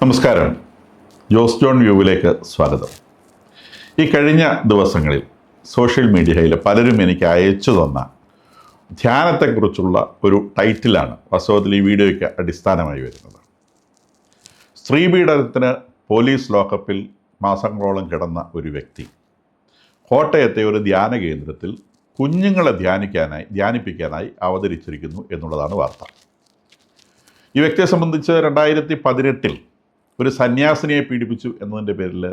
നമസ്കാരം. ജോസ് ജോൺ വ്യൂവിലേക്ക് സ്വാഗതം. ഈ കഴിഞ്ഞ ദിവസങ്ങളിൽ സോഷ്യൽ മീഡിയയിൽ പലരും എനിക്ക് അയച്ചു തന്ന ധ്യാനത്തെക്കുറിച്ചുള്ള ഒരു ടൈറ്റിലാണ് വാസ്തവത്തിൽ ഈ വീഡിയോയ്ക്ക് അടിസ്ഥാനമായി വരുന്നത്. സ്ത്രീപീഡനത്തിന് പോലീസ് ലോക്കപ്പിൽ മാസങ്ങളോളം കിടന്ന ഒരു വ്യക്തി കോട്ടയത്തെ ഒരു ധ്യാന കേന്ദ്രത്തിൽ കുഞ്ഞുങ്ങളെ ധ്യാനിപ്പിക്കാനായി അവതരിച്ചിരിക്കുന്നു എന്നുള്ളതാണ് വാർത്ത. ഈ വ്യക്തിയെ സംബന്ധിച്ച് 2018 ഒരു സന്യാസിനിയെ പീഡിപ്പിച്ചു എന്നതിൻ്റെ പേരിൽ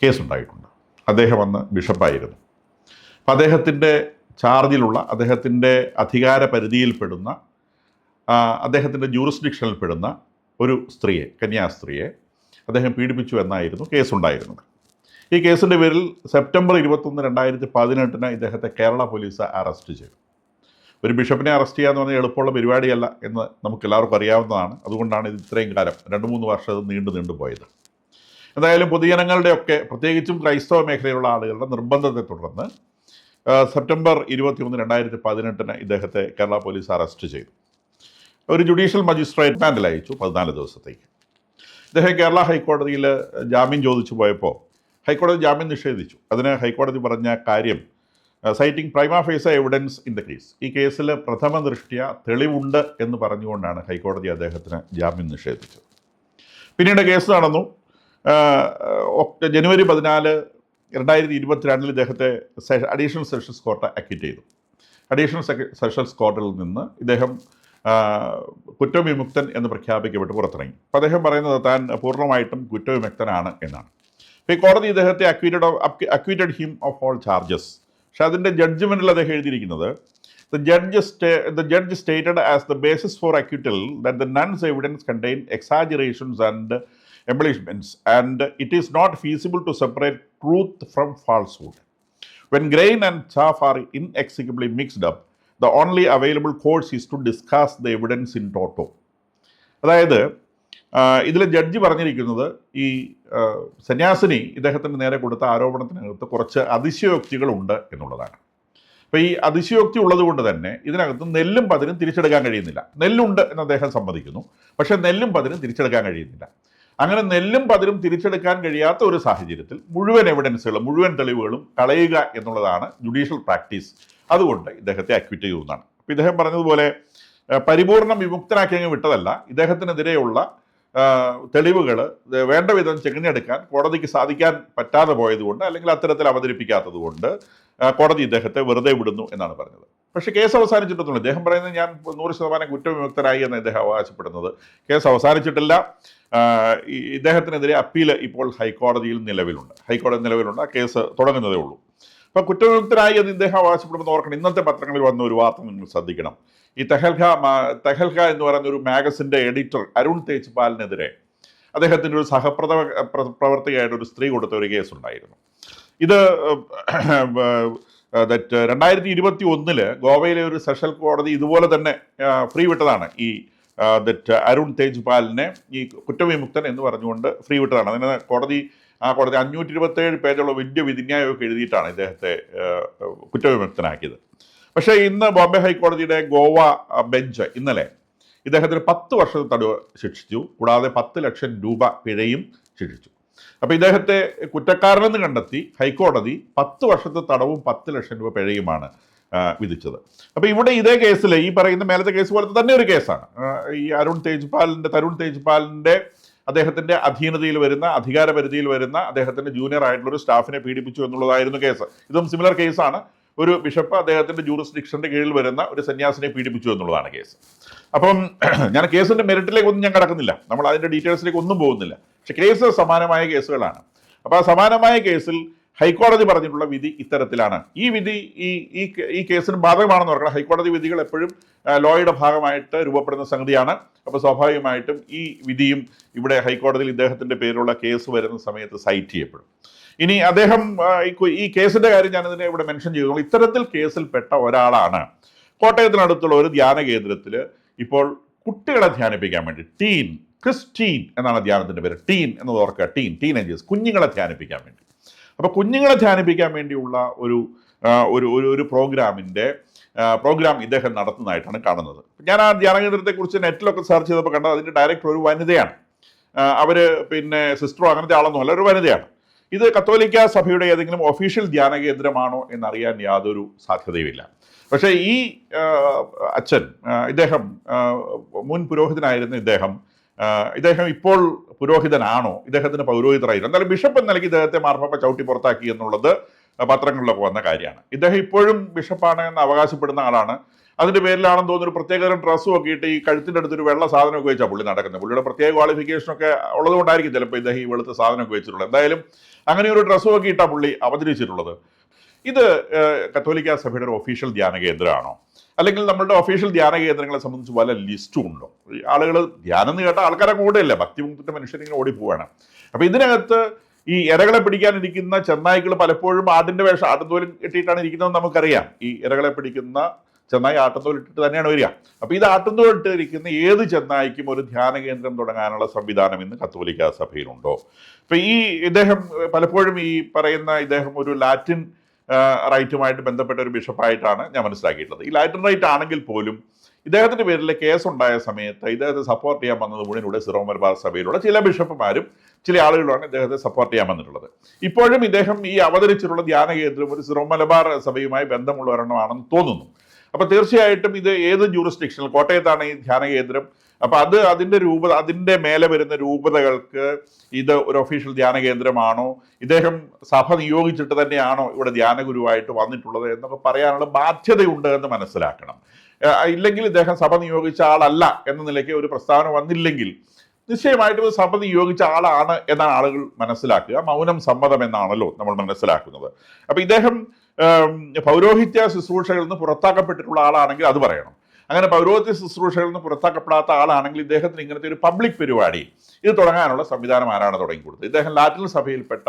കേസുണ്ടായിട്ടുണ്ട്. അദ്ദേഹം അന്ന് ബിഷപ്പായിരുന്നു. അപ്പം അദ്ദേഹത്തിൻ്റെ ചാർജിലുള്ള, അദ്ദേഹത്തിൻ്റെ അധികാര പരിധിയിൽപ്പെടുന്ന, അദ്ദേഹത്തിൻ്റെ ജൂറിസ്ഡിക്ഷനിൽപ്പെടുന്ന ഒരു സ്ത്രീയെ, കന്യാസ്ത്രീയെ അദ്ദേഹം പീഡിപ്പിച്ചു എന്നായിരുന്നു കേസുണ്ടായിരുന്നത്. ഈ കേസിൻ്റെ പേരിൽ സെപ്റ്റംബർ 21, 2018 ഇദ്ദേഹത്തെ കേരള പോലീസ് അറസ്റ്റ് ചെയ്തു. ഒരു ബിഷപ്പിനെ അറസ്റ്റ് ചെയ്യുക എന്ന് പറഞ്ഞാൽ എളുപ്പമുള്ള പരിപാടിയല്ല എന്ന് നമുക്കെല്ലാവർക്കും അറിയാവുന്നതാണ്. അതുകൊണ്ടാണ് ഇത് ഇത്രയും കാലം 2-3 വർഷം അത് നീണ്ടു പോയത്. എന്തായാലും പൊതുജനങ്ങളുടെയൊക്കെ, പ്രത്യേകിച്ചും ക്രൈസ്തവ മേഖലയിലുള്ള ആളുകളുടെ നിർബന്ധത്തെ തുടർന്ന് സെപ്റ്റംബർ 21, 2018 ഇദ്ദേഹത്തെ കേരള പോലീസ് അറസ്റ്റ് ചെയ്തു. ഒരു ജുഡീഷ്യൽ മജിസ്ട്രേറ്റ് റിമാൻഡിൽ അയച്ചു 14 ദിവസത്തേക്ക്. ഇദ്ദേഹം കേരള ഹൈക്കോടതിയിൽ ജാമ്യം ചോദിച്ചു പോയപ്പോൾ ഹൈക്കോടതി ജാമ്യം നിഷേധിച്ചു. അതിന് ഹൈക്കോടതി പറഞ്ഞ കാര്യം, citing prima facie evidence in the case, ഈ കേസിൽ പ്രഥമ ദൃഷ്ട്യ തെളിവുണ്ട് എന്ന് പറഞ്ഞുകൊണ്ടാണ് ഹൈക്കോടതി അദ്ദേഹത്തിന് ജാമ്യം നിഷേധിച്ചത്. പിന്നീട് കേസ് നടന്നു. ജനുവരി 14, 2022 ഇദ്ദേഹത്തെ അഡീഷണൽ സെഷൻസ് കോർട്ട് അക്വിറ്റ് ചെയ്തു. അഡീഷണൽ സെഷൻസ് കോർട്ടിൽ നിന്ന് ഇദ്ദേഹം കുറ്റവിമുക്തൻ എന്ന് പ്രഖ്യാപിക്കപ്പെട്ട് പുറത്തിറങ്ങി. അപ്പോൾ അദ്ദേഹം പറയുന്നത് താൻ പൂർണ്ണമായിട്ടും കുറ്റവിമുക്തനാണ് എന്നാണ്. അപ്പോൾ ഈ കോടതി ഇദ്ദേഹത്തെ അക്വിറ്റഡ് ഹിം ഓഫ് ഓൾ ചാർജസ്. പക്ഷെ അതിൻ്റെ ജഡ്ജ്മെൻറ്റിൽ അദ്ദേഹം എഴുതിയിരിക്കുന്നത്, the judge stated as the basis for acquittal that the nun's evidence contained exaggerations and embellishments and it is not feasible to separate truth from falsehood. When grain and chaff are inextricably mixed up, the only available course is to discuss the evidence in toto. അതായത് ഇതിൽ judge പറഞ്ഞിരിക്കുന്നത്, ഈ സന്യാസിനി ഇദ്ദേഹത്തിന് നേരെ കൊടുത്ത ആരോപണത്തിനകത്ത് കുറച്ച് അതിശയോക്തികളുണ്ട് എന്നുള്ളതാണ്. അപ്പോൾ ഈ അതിശയോക്തി ഉള്ളത് കൊണ്ട് തന്നെ ഇതിനകത്ത് നെല്ലും പതിരും തിരിച്ചെടുക്കാൻ കഴിയുന്നില്ല. നെല്ലുണ്ട് എന്ന് അദ്ദേഹം സമ്മതിക്കുന്നു, പക്ഷേ നെല്ലും പതിരും തിരിച്ചെടുക്കാൻ കഴിയുന്നില്ല. അങ്ങനെ നെല്ലും പതിരും തിരിച്ചെടുക്കാൻ കഴിയാത്ത ഒരു സാഹചര്യത്തിൽ മുഴുവൻ എവിഡൻസുകളും മുഴുവൻ തെളിവുകളും കളയുക എന്നുള്ളതാണ് ജുഡീഷ്യൽ പ്രാക്ടീസ്. അതുകൊണ്ട് ഇദ്ദേഹത്തെ അക്വിറ്റ് ചെയ്യുന്നതാണ്. അപ്പോൾ ഇദ്ദേഹം പറഞ്ഞതുപോലെ പരിപൂർണ്ണ വിമുക്തനാക്കി വിട്ടതല്ല, ഇദ്ദേഹത്തിനെതിരെയുള്ള തെളിവുകൾ വേണ്ട വിധം ചെകഞ്ഞെടുക്കാൻ കോടതിക്ക് സാധിക്കാൻ പറ്റാതെ പോയതുകൊണ്ട്, അല്ലെങ്കിൽ അത്തരത്തിൽ അവതരിപ്പിക്കാത്തത് കൊണ്ട് കോടതി ഇദ്ദേഹത്തെ വെറുതെ വിടുന്നു എന്നാണ് പറഞ്ഞത്. പക്ഷേ കേസ് അവസാനിച്ചിട്ടൊന്നുമില്ല. ഇദ്ദേഹം പറയുന്നത് ഞാൻ 100% കുറ്റവിമുക്തനായി എന്ന് ഇദ്ദേഹം അവകാശപ്പെടുന്നത്. കേസ് അവസാനിച്ചിട്ടില്ല. ഇദ്ദേഹത്തിനെതിരെ അപ്പീൽ ഇപ്പോൾ ഹൈക്കോടതി നിലവിലുണ്ട്. ആ കേസ് തുടങ്ങുന്നതേ ഉള്ളൂ. അപ്പോൾ കുറ്റവിമുക്തനായി എന്ന് ഇദ്ദേഹം അവകാശപ്പെടുമെന്ന് ഓർക്കണം. ഇന്നത്തെ പത്രങ്ങളിൽ വന്ന ഒരു വാർത്ത നിങ്ങൾ ശ്രദ്ധിക്കണം. ഈ തെഹൽക എന്ന് പറയുന്ന ഒരു മാഗസിൻ്റെ എഡിറ്റർ അരുൺ തേജ്പാലിനെതിരെ അദ്ദേഹത്തിൻ്റെ ഒരു പ്രവർത്തകയായിട്ട് ഒരു സ്ത്രീ കൊടുത്ത ഒരു കേസുണ്ടായിരുന്നു. ഇത് 2021 ഗോവയിലെ ഒരു സെഷൻ കോടതി ഇതുപോലെ തന്നെ ഫ്രീ വിട്ടതാണ്. ഈ അരുൺ തേജ്പാലിനെ ഈ കുറ്റവിമുക്തൻ എന്ന് പറഞ്ഞുകൊണ്ട് ഫ്രീ വിട്ടതാണ്. അതിന് കോടതി 527 പേജുള്ള വലിയ വിധിന്യായമൊക്കെ എഴുതിയിട്ടാണ് ഇദ്ദേഹത്തെ കുറ്റവിമുക്തനാക്കിയത്. പക്ഷേ ഇന്ന് ബോംബെ ഹൈക്കോടതിയുടെ ഗോവ ബെഞ്ച് ഇന്നലെ ഇദ്ദേഹത്തിന് 10 വർഷത്തെ തടവ് ശിക്ഷിച്ചു. കൂടാതെ 10 ലക്ഷം രൂപ പിഴയും ശിക്ഷിച്ചു. അപ്പോൾ ഇദ്ദേഹത്തെ കുറ്റക്കാരനെന്ന് കണ്ടെത്തി ഹൈക്കോടതി 10 വർഷത്തെ തടവും 10 ലക്ഷം രൂപ പിഴയുമാണ് വിധിച്ചത്. അപ്പോൾ ഇവിടെ ഇതേ കേസിൽ ഈ പറയുന്ന മേലത്തെ കേസ് പോലത്തെ തന്നെ ഒരു കേസാണ്. ഈ തരുൺ തേജ്പാലിൻ്റെ അദ്ദേഹത്തിൻ്റെ അധീനതയിൽ വരുന്ന, അധികാര പരിധിയിൽ വരുന്ന അദ്ദേഹത്തിൻ്റെ ജൂനിയർ ആയിട്ടുള്ളൊരു സ്റ്റാഫിനെ പീഡിപ്പിച്ചു എന്നുള്ളതായിരുന്നു കേസ്. ഇതും സിമിലർ കേസാണ്. ഒരു ബിഷപ്പ് അദ്ദേഹത്തിൻ്റെ ജൂറിസ്ഡിക്ഷൻ്റെ കീഴിൽ വരുന്ന ഒരു സന്യാസിനെ പീഡിപ്പിച്ചു എന്നുള്ളതാണ് കേസ്. അപ്പം ഞാൻ കേസിൻ്റെ മെറിറ്റിലേക്കൊന്നും ഞാൻ കിടക്കുന്നില്ല, നമ്മൾ അതിൻ്റെ ഡീറ്റെയിൽസിലേക്ക് ഒന്നും പോകുന്നില്ല. പക്ഷെ കേസ് സമാനമായ കേസുകളാണ്. അപ്പോൾ ആ സമാനമായ കേസിൽ ഹൈക്കോടതി പറഞ്ഞിട്ടുള്ള വിധി ഇത്തരത്തിലാണ്. ഈ വിധി ഈ കേസിന് ബാധകമാണെന്ന് ഓർക്കണം. ഹൈക്കോടതി വിധികൾ എപ്പോഴും ലോയുടെ ഭാഗമായിട്ട് രൂപപ്പെടുന്ന സംഗതിയാണ്. അപ്പോൾ സ്വാഭാവികമായിട്ടും ഈ വിധിയും ഇവിടെ ഹൈക്കോടതിയിൽ ഇദ്ദേഹത്തിൻ്റെ പേരിലുള്ള കേസ് വരുന്ന സമയത്ത് സൈറ്റ് ചെയ്യപ്പെടും. ഇനി അദ്ദേഹം ഈ കേസിൻ്റെ കാര്യം ഞാനിതിനെ ഇവിടെ മെൻഷൻ ചെയ്തു. ഇത്തരത്തിൽ കേസിൽപ്പെട്ട ഒരാളാണ് കോട്ടയത്തിനടുത്തുള്ള ഒരു ധ്യാന കേന്ദ്രത്തിൽ ഇപ്പോൾ കുട്ടികളെ ധ്യാനിപ്പിക്കാൻ വേണ്ടി, ക്രിസ്റ്റീൻ എന്നാണ് ധ്യാനത്തിൻ്റെ പേര്. ടീൻ എന്നത് ഓർക്കുക, ടീനേജേഴ്സ്, കുഞ്ഞുങ്ങളെ ധ്യാനിപ്പിക്കാൻ വേണ്ടി. അപ്പോൾ കുഞ്ഞുങ്ങളെ ധ്യാനിപ്പിക്കാൻ വേണ്ടിയുള്ള ഒരു പ്രോഗ്രാം ഇദ്ദേഹം നടത്തുന്നതായിട്ടാണ് കാണുന്നത്. ഞാൻ ആ ധ്യാന കേന്ദ്രത്തെക്കുറിച്ച് നെറ്റിലൊക്കെ സെർച്ച് ചെയ്തപ്പോൾ കണ്ടത് അതിൻ്റെ ഡയറക്ടർ ഒരു വനിതയാണ്. അവർ പിന്നെ സിസ്റ്ററോ അങ്ങനത്തെ ആളൊന്നുമല്ല, ഒരു വനിതയാണ്. ഇത് കത്തോലിക്ക സഭയുടെ ഏതെങ്കിലും ഒഫീഷ്യൽ ധ്യാന കേന്ദ്രമാണോ എന്നറിയാൻ യാതൊരു സാധ്യതയുമില്ല. പക്ഷേ ഈ അച്ഛൻ, ഇദ്ദേഹം മുൻ പുരോഹിതനായിരുന്ന ഇദ്ദേഹം ഇപ്പോൾ പുരോഹിതനാണോ, ഇദ്ദേഹത്തിന് പൗരോഹിതരായിരുന്നു, എന്നാലും ബിഷപ്പ് എന്ന നിലയ്ക്ക് ഇദ്ദേഹത്തെ മാർപ്പാപ്പ ചവിട്ടി പുറത്താക്കി എന്നുള്ളത് പത്രങ്ങളിലൊക്കെ വന്ന കാര്യമാണ്. ഇദ്ദേഹം ഇപ്പോഴും ബിഷപ്പാണ് എന്ന് അവകാശപ്പെടുന്ന ആളാണ്. അതിൻ്റെ പേരിലാണെന്ന് തോന്നുന്നു ഒരു പ്രത്യേകതരം ഡ്രസ്സും ഒക്കെ ഇട്ട് ഈ കഴുത്തിൻ്റെ അടുത്തൊരു വെള്ള സാധനമൊക്കെ വെച്ചാൽ പുള്ളി നടക്കുന്നത്. പുള്ളിയുടെ പ്രത്യേക ക്വാളിഫിക്കേഷനൊക്കെ ഉള്ളതുകൊണ്ടായിരിക്കും ചിലപ്പോൾ ഇദ്ദേഹം ഈ വെളുത്ത സാധനമൊക്കെ വെച്ചിട്ടുള്ളത്. എന്തായാലും അങ്ങനെ ഒരു ഡ്രസ്സും ഒക്കെ ഇട്ടാണ് പുള്ളി അവതരിച്ചിട്ടുള്ളത്. ഇത് കത്തോലിക്ക സഭയുടെ ഒരു ഒഫീഷ്യൽ ധ്യാന കേന്ദ്രമാണോ, അല്ലെങ്കിൽ നമ്മളുടെ ഒഫീഷ്യൽ ധ്യാന കേന്ദ്രങ്ങളെ സംബന്ധിച്ച് വല്ല ലിസ്റ്റും ഉണ്ടോ? ആളുകൾ ധ്യാനം എന്ന് കേട്ടാൽ ആൾക്കാരെ കൂടെയല്ല, ഭക്തിമുക്തിൻ്റെ മനുഷ്യരിങ്ങനെ ഓടിപ്പോവാണ്. അപ്പോൾ ഇതിനകത്ത് ഈ ഇരകളെ പിടിക്കാനിരിക്കുന്ന ചെന്നായ്ക്കൾ പലപ്പോഴും ആട്ടിൻ്റെ വേഷം, ആട്ടുംതോലും ഇട്ടിട്ടാണ് ഇരിക്കുന്നതെന്ന് നമുക്കറിയാം. ഈ ഇരകളെ പിടിക്കുന്ന ചെന്നായി ആട്ടുംതോൽ ഇട്ടിട്ട് തന്നെയാണ് വരിക. അപ്പോൾ ഇത് ആട്ടുംതോൽ ഇട്ടിരിക്കുന്ന ഏത് ചെന്നായ്ക്കും ഒരു ധ്യാന കേന്ദ്രം തുടങ്ങാനുള്ള സംവിധാനം ഇന്ന് കത്തോലിക്ക സഭയിലുണ്ടോ? ഇപ്പം ഇദ്ദേഹം പലപ്പോഴും ഈ പറയുന്ന ഇദ്ദേഹം ഒരു ലാറ്റിൻ റൈറ്റുമായിട്ട് ബന്ധപ്പെട്ട ഒരു ബിഷപ്പായിട്ടാണ് ഞാൻ മനസ്സിലാക്കിയിട്ടുള്ളത്. ഈ ലാറ്റിൻ റൈറ്റ് ആണെങ്കിൽ പോലും ഇദ്ദേഹത്തിൻ്റെ പേരിൽ കേസുണ്ടായ സമയത്ത് ഇദ്ദേഹത്തെ സപ്പോർട്ട് ചെയ്യാൻ വന്നത് മുഴുവൻ സിറോ മലബാർ സഭയിലുള്ള ചില ബിഷപ്പുമാരും ചില ആളുകളുമാണ് ഇദ്ദേഹത്തെ സപ്പോർട്ട് ചെയ്യാൻ വന്നിട്ടുള്ളത്. ഇപ്പോഴും ഇദ്ദേഹം ഈ അവതരിച്ചിട്ടുള്ള ധ്യാന കേന്ദ്രം ഒരു സിറോ മലബാർ സഭയുമായി ബന്ധമുള്ള ഒരെണ്ണമാണെന്ന് തോന്നുന്നു. അപ്പോൾ തീർച്ചയായിട്ടും ഇത് ഏത് ജൂറിസ്ഡിക്ഷനിൽ, കോട്ടയത്താണ് ഈ ധ്യാന കേന്ദ്രം. അപ്പോൾ അതിൻ്റെ മേലെ വരുന്ന രൂപതകൾക്ക് ഇത് ഒരു ഒഫീഷ്യൽ ധ്യാന കേന്ദ്രമാണോ, ഇദ്ദേഹം സഭ നിയോഗിച്ചിട്ട് തന്നെയാണോ ഇവിടെ ധ്യാന ഗുരുവായിട്ട് വന്നിട്ടുള്ളത് എന്നൊക്കെ പറയാനുള്ള ബാധ്യതയുണ്ട് എന്ന് മനസ്സിലാക്കണം. ഇല്ലെങ്കിൽ ഇദ്ദേഹം സഭ നിയോഗിച്ച ആളല്ല എന്ന നിലയ്ക്ക് ഒരു പ്രസ്താവന വന്നില്ലെങ്കിൽ നിശ്ചയമായിട്ടും സഭ നിയോഗിച്ച ആളാണ് എന്നാണ് ആളുകൾ മനസ്സിലാക്കുക. മൗനം സമ്മതം എന്നാണല്ലോ നമ്മൾ മനസ്സിലാക്കുന്നത്. അപ്പോൾ ഇദ്ദേഹം പൗരോഹിത്യ ശുശ്രൂഷകളിൽ നിന്ന് പുറത്താക്കപ്പെട്ടിട്ടുള്ള ആളാണെങ്കിൽ അത് പറയണം. അങ്ങനെ പൗരോഹിത്യ ശുശ്രൂഷകളിൽ നിന്ന് പുറത്താക്കപ്പെടാത്ത ആളാണെങ്കിൽ ഇദ്ദേഹത്തിന് ഇങ്ങനത്തെ ഒരു പബ്ലിക് പരിപാടി ഇത് തുടങ്ങാനുള്ള സംവിധാനം ആരാണ് തുടങ്ങിക്കൊടുത്തത്? ഇദ്ദേഹം ലാറ്റിൻ സഭയിൽപ്പെട്ട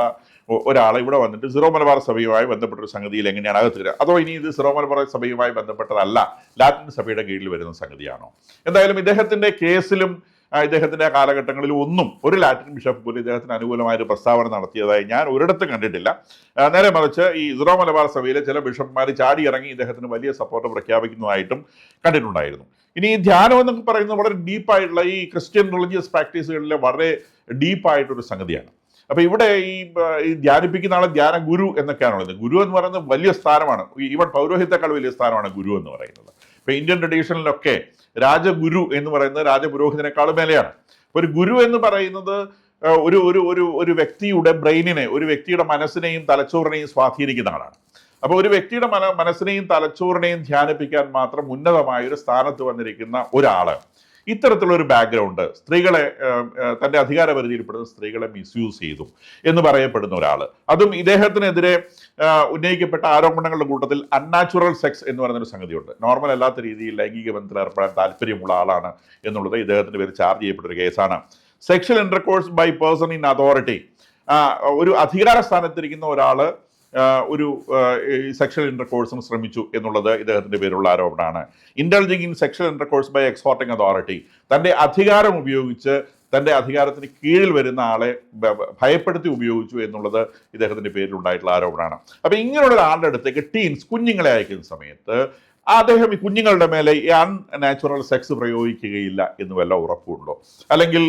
ഒരാളെ ഇവിടെ വന്നിട്ട് സിറോ മലബാർ സഭയുമായി ബന്ധപ്പെട്ടൊരു സംഗതിയിൽ എങ്ങനെയാണ് അകത്തുക? അതോ ഇനി ഇത് സിറോ മലബാർ സഭയുമായി ബന്ധപ്പെട്ടതല്ല, ലാറ്റിൻ സഭയുടെ കീഴിൽ വരുന്ന സംഗതിയാണോ? എന്തായാലും ഇദ്ദേഹത്തിൻ്റെ കേസിലും ഇദ്ദേഹത്തിൻ്റെ കാലഘട്ടങ്ങളിലും ഒന്നും ഒരു ലാറ്റിൻ ബിഷപ്പ് പോലും ഇദ്ദേഹത്തിന് അനുകൂലമായൊരു പ്രസ്താവന നടത്തിയതായി ഞാൻ ഒരിടത്തും കണ്ടിട്ടില്ല. നേരെ മറിച്ച് ഈ സിറോ മലബാർ സഭയിലെ ചില ബിഷപ്പ്മാർ ചാടി ഇറങ്ങി ഇദ്ദേഹത്തിന് വലിയ സപ്പോർട്ട് പ്രഖ്യാപിക്കുന്നതായിട്ടും കണ്ടിട്ടുണ്ടായിരുന്നു. ഇനി ഈ ധ്യാനം എന്നൊക്കെ പറയുന്നത് വളരെ ഡീപ്പായിട്ടുള്ള ഈ ക്രിസ്ത്യൻ റിലീജിയസ് പ്രാക്ടീസുകളിലെ വളരെ ഡീപ്പായിട്ടൊരു സംഗതിയാണ്. അപ്പോൾ ഇവിടെ ഈ ധ്യാനിപ്പിക്കുന്ന ആളെ ധ്യാന ഗുരു എന്നൊക്കെയാണുള്ളത്. ഗുരു എന്ന് പറയുന്നത് വലിയ സ്ഥാനമാണ്. ഈവൻ പൗരോഹിത്യേക്കാൾ വലിയ സ്ഥാനമാണ് ഗുരു എന്ന് പറയുന്നത്. ഇപ്പോൾ ഇന്ത്യൻ ട്രഡീഷനിലൊക്കെ രാജഗുരു എന്ന് പറയുന്നത് രാജപുരോഹിതനേക്കാളും മേലെയാണ്. ഒരു ഗുരു എന്ന് പറയുന്നത് ഒരു ഒരു ഒരു ഒരു വ്യക്തിയുടെ ബ്രെയിനിനെ, ഒരു വ്യക്തിയുടെ മനസ്സിനെയും തലച്ചോറിനെയും സ്വാധീനിക്കുന്ന ആളാണ്. അപ്പോൾ ഒരു വ്യക്തിയുടെ മനസ്സിനെയും തലച്ചോറിനെയും ധ്യാനിപ്പിക്കാൻ മാത്രം ഉന്നതമായ ഒരു സ്ഥാനത്ത് വന്നിരിക്കുന്ന ഒരാൾ ഇത്തരത്തിലുള്ള ഒരു ബാക്ക്ഗ്രൗണ്ട്, സ്ത്രീകളെ തൻ്റെ അധികാര പരിധിയിൽപ്പെടുന്ന സ്ത്രീകളെ മിസ്യൂസ് ചെയ്തു എന്ന് പറയപ്പെടുന്ന ഒരാൾ, അതും ഇദ്ദേഹത്തിനെതിരെ ഉന്നയിക്കപ്പെട്ട ആരോപണങ്ങളുടെ കൂട്ടത്തിൽ അൺനാച്ചുറൽ സെക്സ് എന്ന് പറയുന്നൊരു സംഗതിയുണ്ട്. നോർമൽ അല്ലാത്ത രീതിയിൽ ലൈംഗിക ബന്ധത്തിൽ ഏർപ്പെടാൻ താല്പര്യമുള്ള ആളാണ് എന്നുള്ളത് ഇദ്ദേഹത്തിൻ്റെ പേര് ചാർജ് ചെയ്യപ്പെട്ടൊരു കേസാണ്. Sexual intercourse by person in authority, ഒരു അധികാര സ്ഥാനത്തിരിക്കുന്ന ഒരാൾ ഒരു സെക്ഷൽ ഇന്റർകോഴ്സിന് ശ്രമിച്ചു എന്നുള്ളത് ഇദ്ദേഹത്തിൻ്റെ പേരുള്ള ആരോപണമാണ്. Indulging in sexual intercourse by extorting authority, തൻ്റെ അധികാരം ഉപയോഗിച്ച് തൻ്റെ അധികാരത്തിന് കീഴിൽ വരുന്ന ആളെ ഭയപ്പെടുത്തി ഉപയോഗിച്ചു എന്നുള്ളത് ഇദ്ദേഹത്തിൻ്റെ പേരിലുണ്ടായിട്ടുള്ള ആരോപണമാണ്. അപ്പോൾ ഇങ്ങനെയുള്ള ഒരാളുടെ അടുത്തേക്ക് കുഞ്ഞുങ്ങളെ അയക്കുന്ന സമയത്ത് അദ്ദേഹം ഈ കുഞ്ഞുങ്ങളുടെ മേലെ അൺനാച്ചുറൽ സെക്സ് പ്രയോഗിക്കുകയില്ല എന്ന് വല്ല ഉറപ്പുണ്ടോ? അല്ലെങ്കിൽ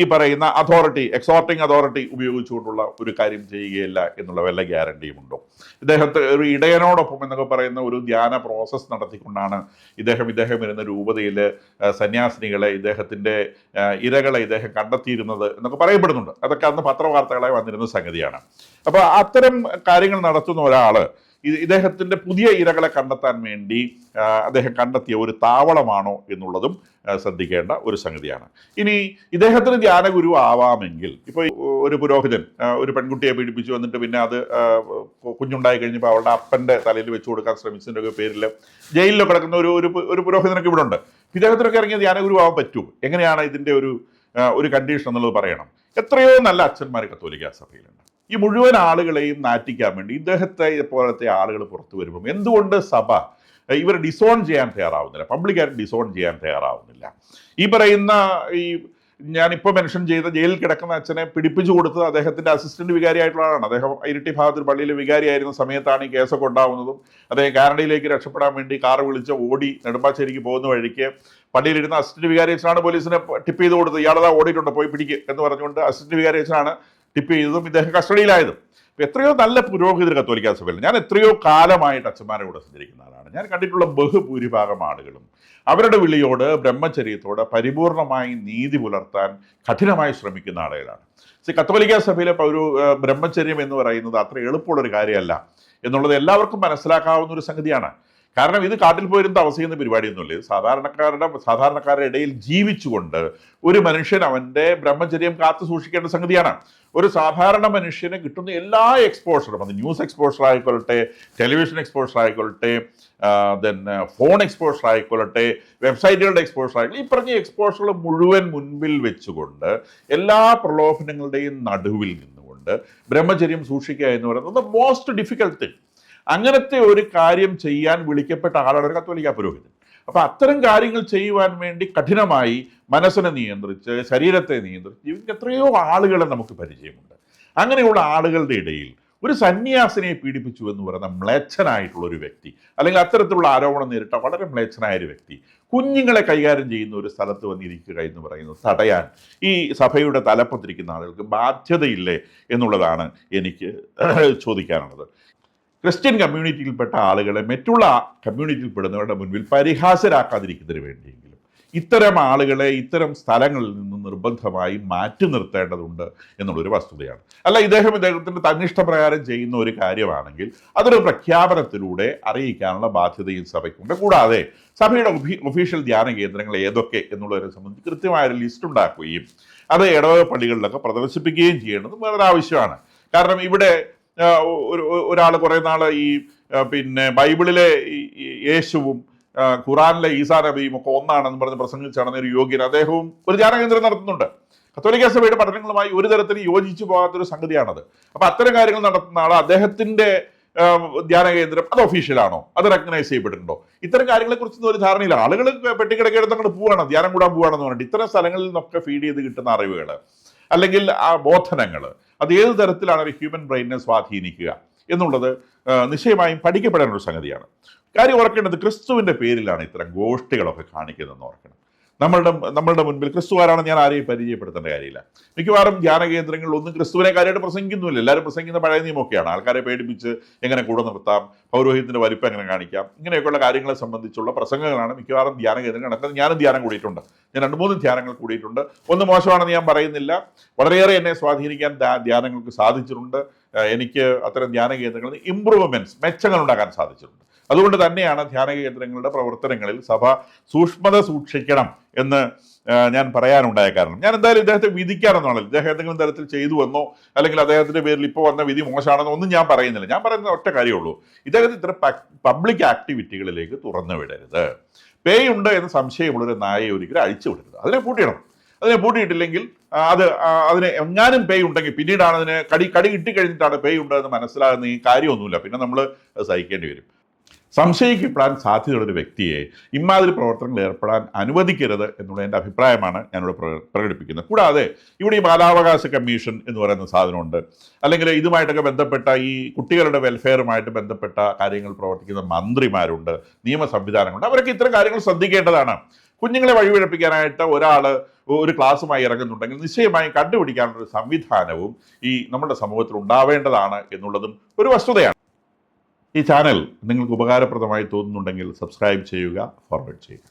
ഈ പറയുന്ന അതോറിറ്റി, എക്സോർട്ടിങ് അതോറിറ്റി ഉപയോഗിച്ചുകൊണ്ടുള്ള ഒരു കാര്യം ചെയ്യുകയില്ല എന്നുള്ള വല്ല ഗ്യാരണ്ടിയും ഉണ്ടോ? ഇദ്ദേഹത്തെ ഒരു ഇടയനോടൊപ്പം എന്നൊക്കെ പറയുന്ന ഒരു ധ്യാന പ്രോസസ്സ് നടത്തിക്കൊണ്ടാണ് ഇദ്ദേഹം ഇരുന്ന രൂപതയിൽ സന്യാസിനികളെ, ഇദ്ദേഹത്തിൻ്റെ ഇരകളെ ഇദ്ദേഹം കണ്ടെത്തിയിരുന്നത് എന്നൊക്കെ പറയപ്പെടുന്നുണ്ട്. അതൊക്കെ അന്ന് പത്രവാർത്തകളായി വന്നിരുന്ന സംഗതിയാണ്. അപ്പോൾ അത്തരം കാര്യങ്ങൾ നടത്തുന്ന ഒരാൾ ഇദ്ദേഹത്തിൻ്റെ പുതിയ ഇരകളെ കണ്ടെത്താൻ വേണ്ടി അദ്ദേഹം കണ്ടെത്തിയ ഒരു താവളമാണോ എന്നുള്ളതും ശ്രദ്ധിക്കേണ്ട ഒരു സംഗതിയാണ്. ഇനി ഇദ്ദേഹത്തിന് ധ്യാനഗുരു ആവാമെങ്കിൽ, ഇപ്പോൾ ഒരു പുരോഹിതൻ ഒരു പെൺകുട്ടിയെ പീഡിപ്പിച്ചു വന്നിട്ട് പിന്നെ അത് കുഞ്ഞുണ്ടായി കഴിഞ്ഞപ്പോൾ അവളുടെ അപ്പൻ്റെ തലയിൽ വെച്ച് കൊടുക്കാൻ ശ്രമിച്ചതിൻ്റെ പേരിൽ ജയിലിൽ കിടക്കുന്ന ഒരു പുരോഹിതനൊക്കെ ഇവിടെ ഉണ്ട്. ഇദ്ദേഹത്തിനൊക്കെ ഇറങ്ങിയ ധ്യാനഗുരു ആവാൻ പറ്റുമോ? എങ്ങനെയാണ് ഇതിൻ്റെ ഒരു കണ്ടീഷൻ എന്നുള്ളത് പറയണം. എത്രയോ നല്ല അച്ഛന്മാർ കത്തോലിക്ക സഭയിലുണ്ട്. ഈ മുഴുവൻ ആളുകളെയും നാറ്റിക്കാൻ വേണ്ടി ഇദ്ദേഹത്തെ പോലത്തെ ആളുകൾ പുറത്തു വരുമ്പം എന്തുകൊണ്ട് സഭ ഇവർ ഡിസോൺ ചെയ്യാൻ തയ്യാറാവുന്നില്ല, പബ്ലിക്കായിട്ട് ഡിസോൺ ചെയ്യാൻ തയ്യാറാവുന്നില്ല? ഈ പറയുന്ന ഈ ഞാനിപ്പോൾ മെൻഷൻ ചെയ്ത ജയിലിൽ കിടക്കുന്ന അച്ഛനെ പിടിപ്പിച്ചു കൊടുത്തത് അദ്ദേഹത്തിൻ്റെ അസിസ്റ്റന്റ് വികാരിയായിട്ടുള്ള ആളാണ്. അദ്ദേഹം ഇരിട്ടി ഭാഗത്ത് പള്ളിയിലെ വികാരിയായിരുന്ന സമയത്താണ് ഈ കേസൊക്കെ ഉണ്ടാവുന്നതും. അദ്ദേഹം കാനഡയിലേക്ക് രക്ഷപ്പെടാൻ വേണ്ടി കാർ വിളിച്ച് ഓടി നെടുമ്പാശ്ശേരിക്ക് പോകുന്ന വഴിക്ക് പള്ളിയിലിരുന്ന അസിസ്റ്റന്റ് വികാരി അച്ഛനാണ് പോലീസിനെ ടിപ്പ് ചെയ്ത് കൊടുത്തത്. ഇയാളതാ ഓടിയിട്ടുണ്ട്, പോയി പിടിക്കുക എന്ന് പറഞ്ഞുകൊണ്ട് അസിസ്റ്റന്റ് വികാരി അച്ഛനാണ് ടിപ്പ് ചെയ്തതും ഇദ്ദേഹം കസ്റ്റഡിയിലായതും. എത്രയോ നല്ല പുരോഹിതർ കത്തോലിക്കാ സഭയിൽ. ഞാൻ എത്രയോ കാലമായിട്ട് അച്ഛന്മാരെ കൂടെ സഞ്ചരിക്കുന്ന ആളാണ്. ഞാൻ കണ്ടിട്ടുള്ള ബഹുഭൂരിഭാഗം ആളുകളും അവരുടെ വിളിയോട് ബ്രഹ്മചര്യത്തോട് പരിപൂർണമായി നീതി പുലർത്താൻ കഠിനമായി ശ്രമിക്കുന്ന ആളുകളാണ്. കത്തോലിക്കാ സഭയിലെ ഒരു ബ്രഹ്മചര്യം എന്ന് പറയുന്നത് അത്ര എളുപ്പമുള്ളൊരു കാര്യമല്ല എന്നുള്ളത് എല്ലാവർക്കും മനസ്സിലാക്കാവുന്ന ഒരു സംഗതിയാണ്. കാരണം ഇത് കാട്ടിൽ പോയിരുന്ന് താമസിക്കുന്ന പരിപാടിയൊന്നുമില്ല. ഇത് സാധാരണക്കാരുടെ ഇടയിൽ ജീവിച്ചുകൊണ്ട് ഒരു മനുഷ്യൻ അവൻ്റെ ബ്രഹ്മചര്യം കാത്തു സൂക്ഷിക്കേണ്ട സംഗതിയാണ്. ഒരു സാധാരണ മനുഷ്യന് കിട്ടുന്ന എല്ലാ എക്സ്പോഷറും, അത് ന്യൂസ് എക്സ്പോഷർ ആയിക്കൊള്ളട്ടെ, ടെലിവിഷൻ എക്സ്പോഷർ ആയിക്കൊള്ളട്ടെ, ഫോൺ എക്സ്പോഷർ ആയിക്കൊള്ളട്ടെ, വെബ്സൈറ്റുകളുടെ എക്സ്പോഷർ ആയിക്കോട്ടെ, ഈ പറഞ്ഞ എക്സ്പോഷറുകൾ മുഴുവൻ മുൻപിൽ വെച്ചുകൊണ്ട് എല്ലാ പ്രലോഭനങ്ങളുടെയും നടുവിൽ നിന്നുകൊണ്ട് ബ്രഹ്മചര്യം സൂക്ഷിക്കുക എന്ന് പറയുന്നത് മോസ്റ്റ് ഡിഫിക്കൽട്ട് തിങ്. അങ്ങനത്തെ ഒരു കാര്യം ചെയ്യാൻ വിളിക്കപ്പെട്ട ആളാണ് ഒരു കത്തോലിക്കാ പുരോഹിതൻ. അപ്പം അത്തരം കാര്യങ്ങൾ ചെയ്യുവാൻ വേണ്ടി കഠിനമായി മനസ്സിനെ നിയന്ത്രിച്ച് ശരീരത്തെ നിയന്ത്രിച്ച് ജീവിക്കുന്ന എത്രയോ ആളുകളെ നമുക്ക് പരിചയമുണ്ട്. അങ്ങനെയുള്ള ആളുകളുടെ ഇടയിൽ ഒരു സന്യാസിനെ പീഡിപ്പിച്ചു എന്ന് പറയുന്ന മ്ലേച്ഛനായിട്ടുള്ള ഒരു വ്യക്തി, അല്ലെങ്കിൽ അത്തരത്തിലുള്ള ആരോപണം നേരിട്ട വളരെ മ്ലേച്ഛനായ ഒരു വ്യക്തി കുഞ്ഞുങ്ങളെ കൈകാര്യം ചെയ്യുന്ന ഒരു സ്ഥലത്ത് വന്നിരിക്കുക എന്ന് പറയുന്നത് തടയാൻ ഈ സഭയുടെ തലപ്പത്തിരിക്കുന്ന ആളുകൾക്ക് ബാധ്യതയില്ലേ എന്നുള്ളതാണ് എനിക്ക് ചോദിക്കാനുള്ളത്. ക്രിസ്ത്യൻ കമ്മ്യൂണിറ്റിയിൽപ്പെട്ട ആളുകളെ മറ്റുള്ള കമ്മ്യൂണിറ്റിയിൽപ്പെടുന്നവരുടെ മുൻപിൽ പരിഹാസ്യരാക്കാതിരിക്കുന്നതിന് വേണ്ടിയെങ്കിലും ഇത്തരം ആളുകളെ ഇത്തരം സ്ഥലങ്ങളിൽ നിന്ന് നിർബന്ധമായി മാറ്റി നിർത്തേണ്ടതുണ്ട് എന്നുള്ളൊരു വസ്തുതയാണ്. അല്ല, ഇദ്ദേഹത്തിൻ്റെ തന്നിഷ്ടപ്രകാരം ചെയ്യുന്ന ഒരു കാര്യമാണെങ്കിൽ അതൊരു പ്രഖ്യാപനത്തിലൂടെ അറിയിക്കാനുള്ള ബാധ്യതയും സഭയ്ക്കുണ്ട്. കൂടാതെ സഭയുടെ ഒഫീഷ്യൽ ധ്യാന കേന്ദ്രങ്ങൾ ഏതൊക്കെ എന്നുള്ളതിനെ സംബന്ധിച്ച് കൃത്യമായൊരു ലിസ്റ്റ് ഉണ്ടാക്കുകയും അത് ഇടവക പള്ളികളിലൊക്കെ പ്രദർശിപ്പിക്കുകയും ചെയ്യേണ്ടത് വളരെ ആവശ്യമാണ്. കാരണം ഇവിടെ ഒരാൾ കുറേ നാൾ ഈ ബൈബിളിലെ യേശുവും ഖുറാനിലെ ഈസാ നബിയും ഒക്കെ ഒന്നാണെന്ന് പറഞ്ഞ് പ്രസംഗിച്ച് നടന്ന ഒരു യോഗ്യൻ അദ്ദേഹവും ഒരു ധ്യാനകേന്ദ്രം നടത്തുന്നുണ്ട്. കത്തോലിക്കാ സഭയുടെ പഠനങ്ങളുമായി ഒരു തരത്തിൽ യോജിച്ചു പോകാത്തൊരു സംഗതിയാണത്. അപ്പൊ അത്തരം കാര്യങ്ങൾ നടത്തുന്ന ആൾ അദ്ദേഹത്തിന്റെ ധ്യാനകേന്ദ്രം അത് ഒഫീഷ്യലാണോ, അത് റെക്കഗ്നൈസ് ചെയ്യപ്പെട്ടിട്ടുണ്ടോ, ഇത്തരം കാര്യങ്ങളെ കുറിച്ചൊന്നും ഒരു ധാരണയില്ല. ആളുകൾ പെട്ടിക്കിടക്കെടുത്ത് അങ്ങോട്ട് പോവാണ്, ധ്യാനം കൂടാൻ പോവാണെന്ന് പറഞ്ഞിട്ട് ഇത്തരം സ്ഥലങ്ങളിൽ നിന്നൊക്കെ ഫീഡ് ചെയ്ത് കിട്ടുന്ന അറിവുകൾ അല്ലെങ്കിൽ ആ ബോധനങ്ങൾ അത് ഏത് തരത്തിലാണ് ഒരു ഹ്യൂമൻ ബ്രെയിനിനെ സ്വാധീനിക്കുക എന്നുള്ളത് നിശ്ചയമായും പഠിക്കപ്പെടാനൊരു സംഗതിയാണ്. കാര്യം ഓർക്കേണ്ടത് ക്രിസ്തുവിൻ്റെ പേരിലാണ് ഇത്തരം ഗോഷ്ഠികളൊക്കെ കാണിക്കുന്നതെന്ന് ഓർക്കണം. നമ്മളുടെ മുൻപിൽ ക്രിസ്തുവാരാണ് ഞാൻ ആരെയും പരിചയപ്പെടുത്തേണ്ട കാര്യമില്ല. മിക്കവാറും ധ്യാന കേന്ദ്രങ്ങളിൽ ഒന്നും ക്രിസ്തുവിനെ കാര്യമായിട്ട് പ്രസംഗിക്കുന്നില്ല. എല്ലാവരും പ്രസംഗിക്കുന്ന പഴയ നിയമമൊക്കെയാണ്. ആൾക്കാരെ പേടിപ്പിച്ച് എങ്ങനെ കൂടെ നിർത്താം, പൗരോഹിത്യത്തിൻ്റെ വലിപ്പം എങ്ങനെ കാണിക്കാം, ഇങ്ങനെയൊക്കെയുള്ള കാര്യങ്ങളെ സംബന്ധിച്ചുള്ള പ്രസംഗങ്ങളാണ് മിക്കവാറും ധ്യാന കേന്ദ്രങ്ങൾ നടക്കുന്നത്. ഞാനും ധ്യാനം കൂടിയിട്ടുണ്ട്. ഞാൻ 2-3 ധ്യാനങ്ങൾ കൂടിയിട്ടുണ്ട്. ഒന്നും മോശമാണെന്ന് ഞാൻ പറയുന്നില്ല. വളരെയേറെ എന്നെ സ്വാധീനിക്കാൻ ധ്യാനങ്ങൾക്ക് സാധിച്ചിട്ടുണ്ട്. എനിക്ക് അത്തരം ധ്യാന കേന്ദ്രങ്ങളിൽ ഇമ്പ്രൂവ്മെൻറ്റ്സ്, മെച്ചങ്ങൾ ഉണ്ടാക്കാൻ സാധിച്ചിട്ടുണ്ട്. അതുകൊണ്ട് തന്നെയാണ് ധ്യാന കേന്ദ്രങ്ങളുടെ പ്രവർത്തനങ്ങളിൽ സഭ സൂക്ഷ്മത സൂക്ഷിക്കണം എന്ന് ഞാൻ പറയാനുണ്ടായ കാരണം. ഞാൻ എന്തായാലും ഇദ്ദേഹത്തെ വിധിക്കാനെന്നാണല്ലോ, ഇദ്ദേഹം എന്തെങ്കിലും തരത്തിൽ ചെയ്തു വന്നോ അല്ലെങ്കിൽ അദ്ദേഹത്തിൻ്റെ പേരിൽ ഇപ്പോൾ വന്ന വിധി മോശമാണെന്നോ ഒന്നും ഞാൻ പറയുന്നില്ല. ഞാൻ പറയുന്ന ഒറ്റ കാര്യമുള്ളൂ, ഇദ്ദേഹത്തിന് ഇത്തരം പബ്ലിക് ആക്ടിവിറ്റികളിലേക്ക് തുറന്നു വിടരുത്. പേ ഉണ്ട് എന്ന് സംശയമുള്ളൊരു നായയെ ഒരിക്കലും അഴിച്ചു വിടരുത്. അതിനെ പൂട്ടിയിട്ടില്ലെങ്കിൽ അതിന് എങ്ങാനും പേ ഉണ്ടെങ്കിൽ പിന്നീടാണ് അതിന് കടി കിട്ടിക്കഴിഞ്ഞിട്ടാണ് പേ ഉണ്ടെന്ന് മനസ്സിലാകുന്ന ഈ കാര്യമൊന്നുമില്ല. പിന്നെ നമ്മൾ സഹിക്കേണ്ടി വരും. സംശയിക്കപ്പെടാൻ സാധ്യതയുള്ളൊരു വ്യക്തിയെ ഇമാതിരി പ്രവർത്തനങ്ങളിൽ ഏർപ്പെടാൻ അനുവദിക്കരുത് എന്നുള്ള എൻ്റെ അഭിപ്രായമാണ് ഞാനിവിടെ പ്രകടിപ്പിക്കുന്നത്. കൂടാതെ ഇവിടെ ഈ ബാലാവകാശ കമ്മീഷൻ എന്ന് പറയുന്ന സാധനമുണ്ട്, അല്ലെങ്കിൽ ഇതുമായിട്ടൊക്കെ ബന്ധപ്പെട്ട ഈ കുട്ടികളുടെ വെൽഫെയറുമായിട്ട് ബന്ധപ്പെട്ട കാര്യങ്ങൾ പ്രവർത്തിക്കുന്ന മന്ത്രിമാരുണ്ട്, നിയമ സംവിധാനങ്ങളുണ്ട്. അവരൊക്കെ ഇത്തരം കാര്യങ്ങൾ ശ്രദ്ധിക്കേണ്ടതാണ്. കുഞ്ഞുങ്ങളെ വഴിപിഴപ്പിക്കാനായിട്ട് ഒരാൾ ഒരു ക്ലാസ്സുമായി ഇറങ്ങുന്നുണ്ടെങ്കിൽ നിശ്ചയമായും കണ്ടുപിടിക്കാനുള്ളൊരു സംവിധാനവും ഈ നമ്മുടെ സമൂഹത്തിൽ ഉണ്ടാവേണ്ടതാണ് എന്നുള്ളതും ഒരു വസ്തുതയാണ്. ഈ ചാനൽ നിങ്ങൾക്ക് ഉപകാരപ്രദമായി തോന്നുന്നുണ്ടെങ്കിൽ സബ്സ്ക്രൈബ് ചെയ്യുക, ഫോർവേഡ് ചെയ്യുക.